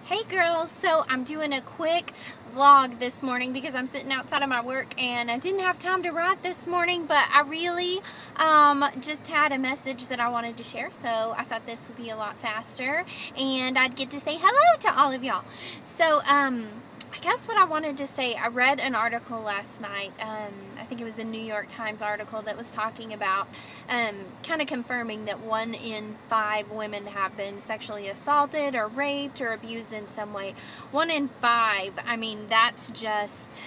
Hey girls, so I'm doing a quick vlog this morning because I'm sitting outside of my work and I didn't have time to write this morning, but I really just had a message that I wanted to share, so I thought this would be a lot faster and I'd get to say hello to all of y'all. So I guess what I wanted to say, I read an article last night, I think it was a New York Times article that was talking about kind of confirming that 1 in 5 women have been sexually assaulted or raped or abused in some way. 1 in 5, I mean, that's just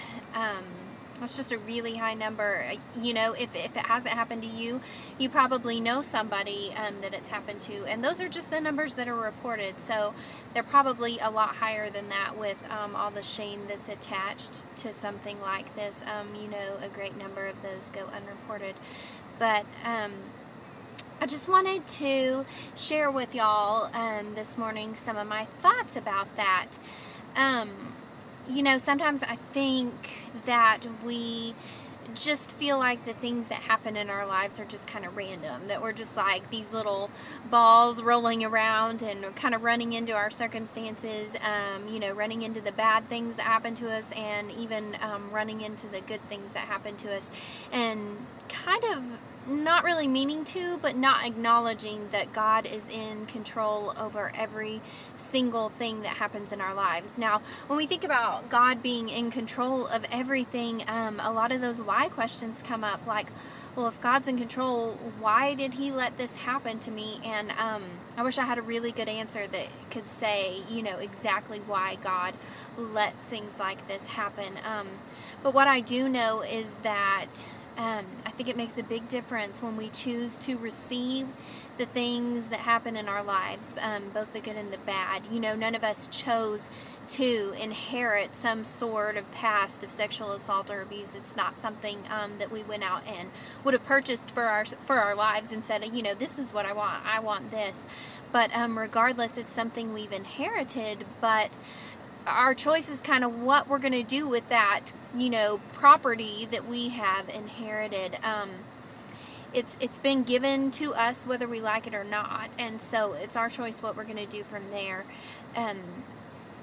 a really high number. You know, if it hasn't happened to you, you probably know somebody that it's happened to, and those are just the numbers that are reported, so they're probably a lot higher than that with all the shame that's attached to something like this. You know, a great number of those go unreported, but I just wanted to share with y'all this morning some of my thoughts about that. You know, sometimes I think that we just feel like the things that happen in our lives are just kind of random, that we're just like these little balls rolling around and kind of running into our circumstances, you know, running into the bad things that happen to us and even running into the good things that happen to us, and kind of not really meaning to, but not acknowledging that God is in control over every single thing that happens in our lives. Now, when we think about God being in control of everything, a lot of those why questions come up, like, well, if God's in control, why did he let this happen to me? And I wish I had a really good answer that could say, you know, exactly why God lets things like this happen. But what I do know is that I think it makes a big difference when we choose to receive the things that happen in our lives, both the good and the bad. You know, none of us chose to inherit some sort of past of sexual assault or abuse. It's not something that we went out and would have purchased for our lives and said, you know, this is what I want this. But regardless, it's something we've inherited, but our choice is kind of what we're going to do with that, you know, property that we have inherited. It's been given to us whether we like it or not, and so it's our choice what we're going to do from there.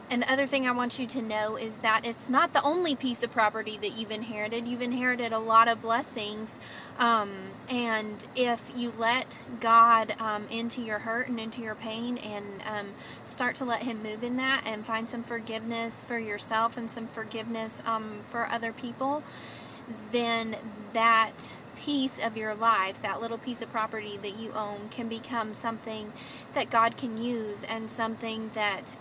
And the other thing I want you to know is that it's not the only piece of property that you've inherited. You've inherited a lot of blessings, and if you let God into your hurt and into your pain and start to let him move in that and find some forgiveness for yourself and some forgiveness for other people, then that piece of your life, that little piece of property that you own, can become something that God can use, and something that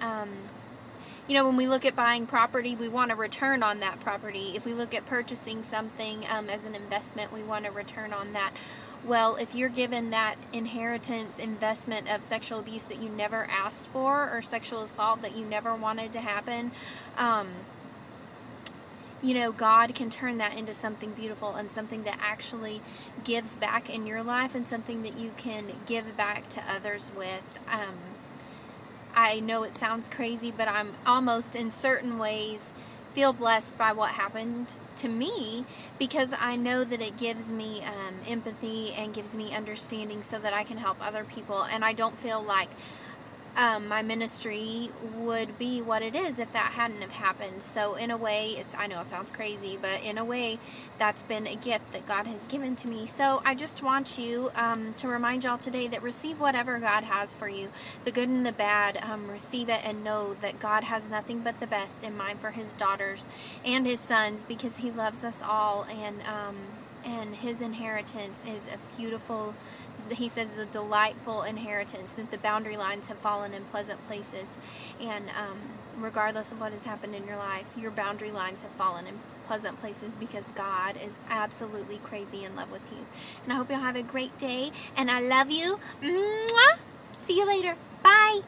you know, when we look at buying property, we want a return on that property. If we look at purchasing something as an investment, we want a return on that. Well, if you're given that inheritance investment of sexual abuse that you never asked for, or sexual assault that you never wanted to happen, you know, God can turn that into something beautiful and something that actually gives back in your life, and something that you can give back to others with. I know it sounds crazy, but I'm almost in certain ways feel blessed by what happened to me, because I know that it gives me empathy and gives me understanding so that I can help other people, and I don't feel like my ministry would be what it is if that hadn't have happened. So in a way, I know it sounds crazy, but in a way, that's been a gift that God has given to me. So I just want you to remind y'all today that receive whatever God has for you, the good and the bad. Receive it and know that God has nothing but the best in mind for his daughters and his sons, because he loves us all, and his inheritance is a beautiful, he says, a delightful inheritance, that the boundary lines have fallen in pleasant places. And regardless of what has happened in your life, your boundary lines have fallen in pleasant places, because God is absolutely crazy in love with you. And I hope you'll have a great day, and I love you. Mwah! See you later. Bye.